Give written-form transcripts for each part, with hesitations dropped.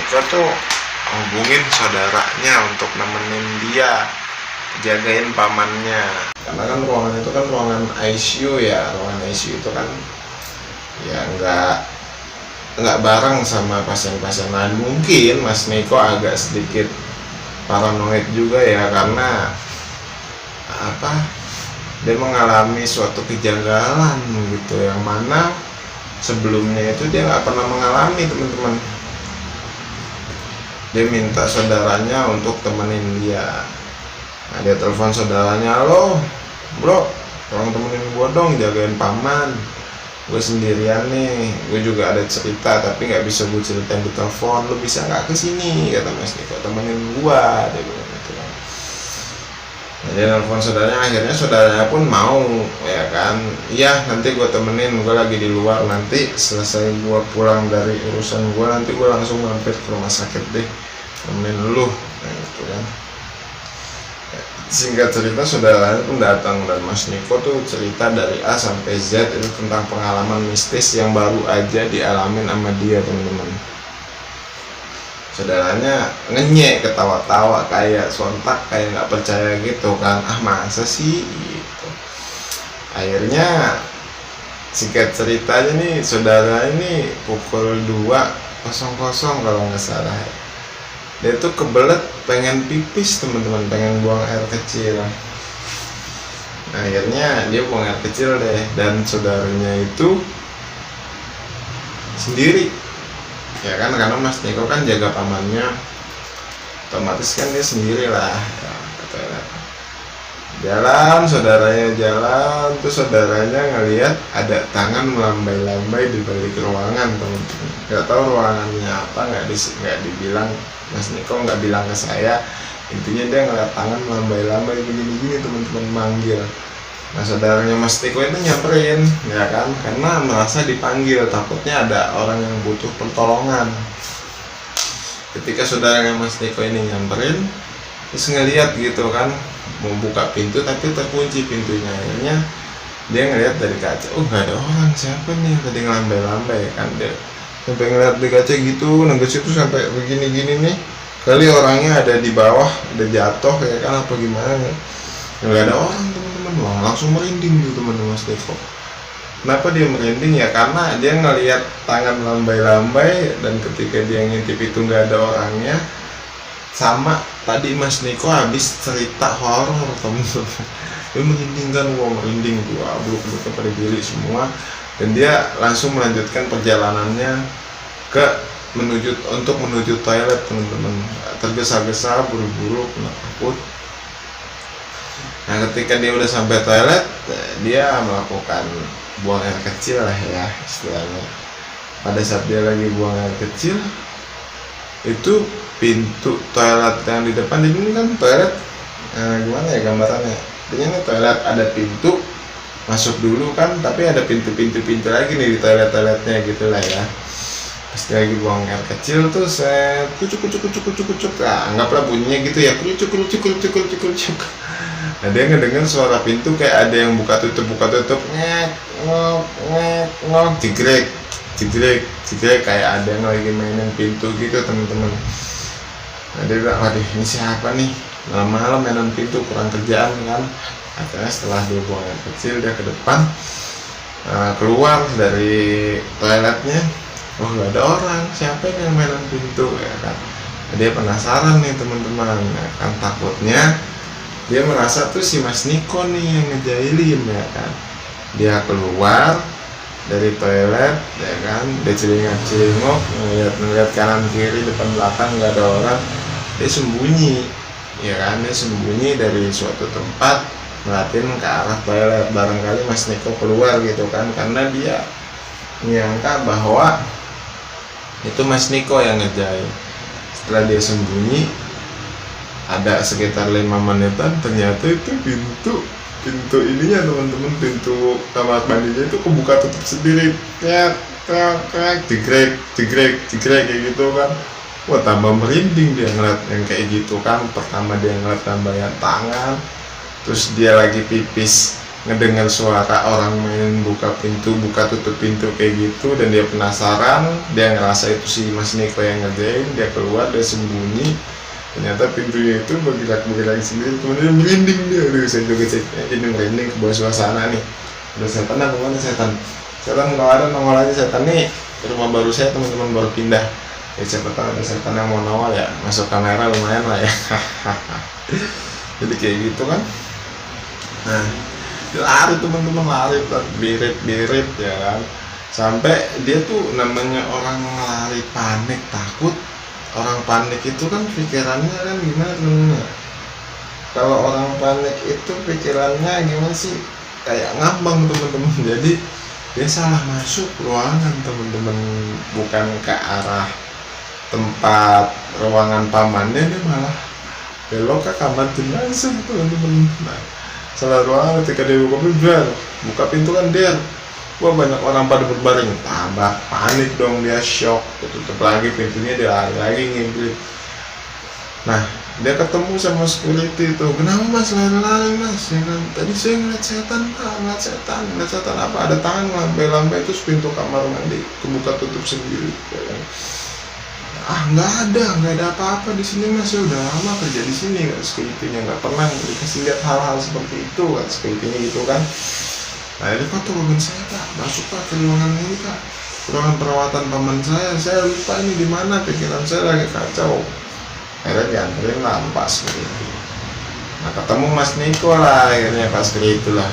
Niko tuh hubungin saudaranya untuk nemenin dia jagain pamannya, karena kan ruangan itu kan ruangan ICU ya. Ruangan ICU itu kan ya nggak bareng sama pasien-pasien lain. Mungkin Mas Niko agak sedikit paranoid juga ya, karena dia mengalami suatu kejanggalan gitu, yang mana sebelumnya itu dia nggak pernah mengalami, teman-teman. Dia minta saudaranya untuk temenin dia. Nah, dia telepon saudaranya, "Halo bro, tolong temenin gue dong jagain paman, gue sendirian nih, gue juga ada cerita tapi nggak bisa gue ceritain di telepon, lu bisa nggak kesini?" kata Mas Niko, "temenin gue," dia bilang gitu kan. Nah, dia telepon saudaranya, akhirnya saudaranya pun mau ya kan. "Iya, nanti gue temenin, gue lagi di luar, nanti selesai gue pulang dari urusan gue, nanti gue langsung mampir ke rumah sakit deh, temenin lu." Nah, gitu kan. Singkat cerita, saudaranya pun datang dan Mas Niko tuh cerita dari A sampai Z itu tentang pengalaman mistis yang baru aja dialamin sama dia, teman-teman. Saudaranya ngenyek, ketawa-tawa kayak sontak, kayak nggak percaya gitu kan. "Ah, masa sih?" gitu. Akhirnya singkat ceritanya nih, saudara ini pukul 2.00 kalau nggak salah, dia tuh kebelet pengen pipis, teman-teman, pengen buang air kecil. Nah, akhirnya dia buang air kecil deh, dan saudaranya itu sendiri ya kan, karena Mas Niko kan jaga pamannya, otomatis kan dia sendiri lah ya, katanya. Jalan, saudaranya jalan, terus saudaranya ngelihat ada tangan melambai-lambai di balik ruangan, teman-teman. Nggak tahu ruangannya apa, nggak dibilang. Mas Niko nggak bilang ke saya, intinya dia ngeliat tangan melambai-lambai begini-gini, teman-teman, manggil. Nah, saudaranya Mas Niko itu nyamperin ya kan, karena merasa dipanggil, takutnya ada orang yang butuh pertolongan. Ketika saudaranya Mas Niko ini nyamperin, terus ngeliat gitu kan, mau buka pintu tapi terkunci pintunya. Akhirnya dia ngeliat dari kaca, "Oh, nggak ada orang, siapa nih yang tadi ngelambai-lambai?" kan. Dia sampai ngeliat di kaca gitu, neges itu sampai begini-gini nih, kali orangnya ada di bawah, ada jatuh ya kan, apa gimana ya. Nggak ada orang, teman-teman. Wah, langsung merinding tuh teman-teman Mas Niko. Kenapa dia merinding ya? Karena dia ngeliat tangan lambai-lambai, dan ketika dia ngintip itu nggak ada orangnya. Sama tadi Mas Niko habis cerita horor, teman-teman. Dia merinding kan, gua merinding tuh, bulu-bulu pada diri semua. Dan dia langsung melanjutkan perjalanannya untuk menuju toilet, teman-teman. Tergesa-gesa, buru-buru, kena takut. Nah, ketika dia udah sampai toilet, dia melakukan buang air kecil lah ya istilahnya. Pada saat dia lagi buang air kecil, itu pintu toilet yang di depan, ini kan toilet, gimana ya gambarannya, ini toilet ada pintu masuk dulu kan, tapi ada pintu lagi nih di toiletnya gitu lah ya. Pas dia lagi buang air kecil tuh, saya kucuk, nah, anggaplah bunyinya gitu ya, kucuk. Nah, dia ngedenger suara pintu kayak ada yang buka tutup, ngek, ngok, jegrek, kayak ada yang lagi mainin pintu gitu, teman-teman. Nah, dia bilang, "Waduh, ini siapa nih, malam-malam mainan pintu, kurang kerjaan kan." Akhirnya setelah dia buang air kecil, dia ke depan, keluar dari toiletnya. Oh, nggak ada orang, siapa yang mainan pintu ya kan. Nah, dia penasaran nih, teman-teman, ya kan. Takutnya dia merasa tuh si Mas Niko nih yang ngejailin ya kan. Dia keluar dari toilet ya kan, dia celingak-celingok, ngeliat kanan kiri depan belakang nggak ada orang. Dia sembunyi ya kan, dia sembunyi dari suatu tempat, ngeliatin ke arah toilet. Barangkali Mas Niko keluar gitu kan, karena dia menyangka bahwa itu Mas Niko yang ngerjain. Setelah dia sembunyi ada sekitar 5 menitan, ternyata itu pintu ininya, teman-teman, pintu kamar mandinya itu kebuka tutup sendiri, jegrek kayak gitu kan. Wah, tambah merinding dia ngeliat yang kayak gitu kan. Pertama dia ngeliat tambahan tangan, terus dia lagi pipis ngedengar suara orang main buka pintu, buka tutup pintu kayak gitu, dan dia penasaran, dia ngerasa itu si Mas Niko yang ngerjain, dia keluar, dia sembunyi, ternyata pintunya itu bergerak sendiri, kemudian merinding dia. Aduh, saya juga jadi merinding ke bawah suasana nih. Udah setan apa mana setan? Setan kalau ada nongol aja setan nih. Rumah baru saya teman-teman baru pindah. Ya siapa tahu ada setan yang mau nongol ya, masuk kamera lumayan lah ya. Jadi kayak gitu kan. Nah, lari teman-teman, lari birit ya kan, sampai dia tuh namanya orang lari panik takut. Orang panik itu kan pikirannya kan gimana teman-teman? Kalau orang panik itu pikirannya gimana sih, kayak ngambang teman-teman. Jadi dia salah masuk ruangan teman-teman, bukan ke arah tempat ruangan pamannya, dia malah belok ke kamar jenazah teman-teman. Nah, salah ruangan, ketika dia buka pintu kan dia, wah banyak orang pada berbaring, tambah panik dong, dia shock, tutup lagi pintunya, dia lari lagi ngintip. Nah, dia ketemu sama security itu, kenapa mas lari-lari mas, ya kan, tadi saya ngeliat setan pak, ngeliat setan apa, ada tangan lambai-lambai, terus pintu kamar mandi kebuka tutup sendiri, ya kan. Nggak ada apa-apa di sini mas, ya udah lama kerja di sini kan, security-nya nggak pernah dikasih lihat hal-hal seperti itu kan, security-nya gitu kan. Nah ini pak turun saya pak, masuk pak ke ruangan ini pak, ruangan perawatan paman saya lupa ini di mana, pikiran saya lagi kacau. Akhirnya dianterin lah pak security. Nah ketemu Mas Niko lah akhirnya pas security lah,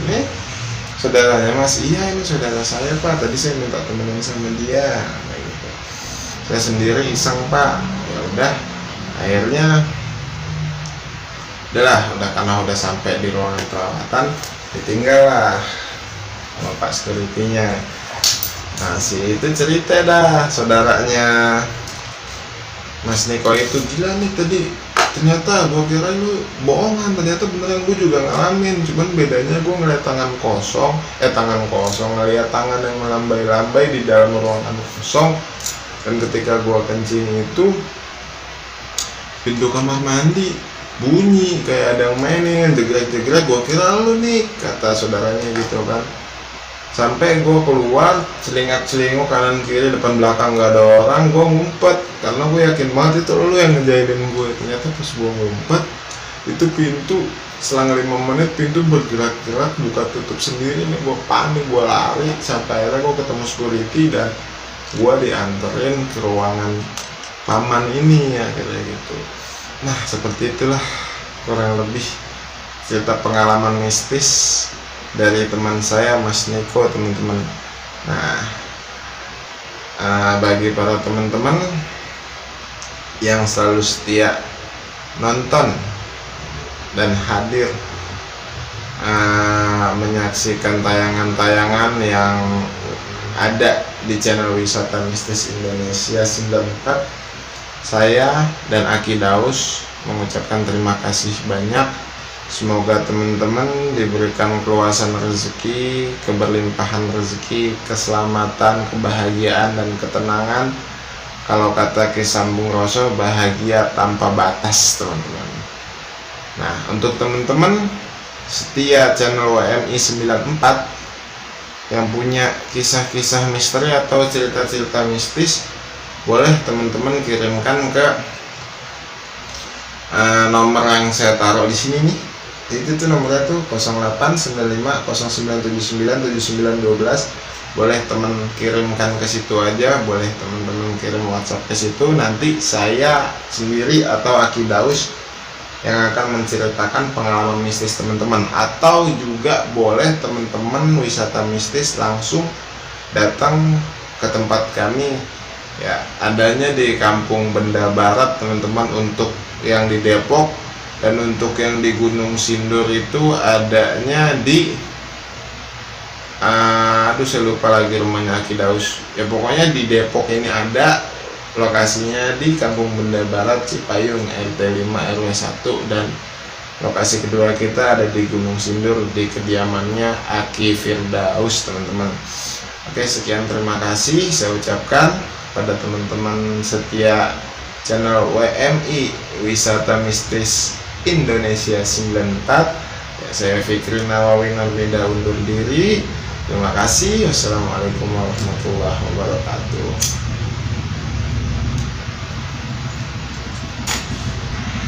ini saudaranya mas, iya ini saudara saya pak, tadi saya minta temenin sama dia. Saya sendiri iseng pak, ya udah, akhirnya udah karena udah sampai di ruangan perawatan, ditinggal lah sama pak security-nya. Nah si itu cerita dah, saudaranya Mas Niko itu, gila nih tadi ternyata gue kira lu bohongan, ternyata beneran gue juga ngalamin, cuman bedanya gue ngeliat tangan kosong, ngeliat tangan yang melambai-lambai di dalam ruangan kosong. Dan ketika gua kencing itu, pintu kamar mandi bunyi kayak ada yang mainin, jegrek-jegrek, gua kira lu nih, kata saudaranya gitu kan. Sampai gua keluar, celingak-celinguk kanan kiri depan belakang gak ada orang, gua ngumpet karena gua yakin banget itu lu yang ngejailin gue. Ternyata pas gua ngumpet, itu pintu selang 5 menit pintu bergerak-gerak buka tutup sendiri nih. Gua panik, gua lari, sampai akhirnya gua ketemu security dan gua dianterin ke ruangan paman ini ya, kayak gitu. Nah seperti itulah kurang lebih cerita pengalaman mistis dari teman saya Mas Niko teman-teman. Nah bagi para teman-teman yang selalu setia nonton dan hadir menyaksikan tayangan-tayangan yang ada di channel Wisata Mistis Indonesia 94, saya dan Aki Daus mengucapkan terima kasih banyak. Semoga teman-teman diberikan keluasan rezeki, keberlimpahan rezeki, keselamatan, kebahagiaan, dan ketenangan. Kalau kata Ki Sambung Roso, bahagia tanpa batas teman-teman. Nah untuk teman-teman setia channel WMI 94 yang punya kisah-kisah misteri atau cerita-cerita mistis, boleh teman-teman kirimkan ke nomor yang saya taruh di sini nih. Itu tuh nomornya tuh 0895 0797912. Boleh teman kirimkan ke situ aja, boleh teman-teman kirim WhatsApp ke situ. Nanti saya sendiri atau Aki Daus yang akan menceritakan pengalaman mistis teman-teman, atau juga boleh teman-teman wisata mistis langsung datang ke tempat kami ya, adanya di Kampung Benda Barat teman-teman, untuk yang di Depok, dan untuk yang di Gunung Sindur itu adanya di saya lupa lagi rumahnya Aki Daus ya, pokoknya di Depok ini ada. Lokasinya di Kampung Benda Barat Cipayung RT 5 RW 1, dan lokasi kedua kita ada di Gunung Sindur di kediamannya Aki Firdaus teman-teman. Oke, sekian, terima kasih saya ucapkan pada teman-teman setia channel WMI Wisata Mistis Indonesia 94. Ya, saya Fikri Nawawi Nurmida undur diri. Terima kasih. Wassalamualaikum warahmatullahi wabarakatuh.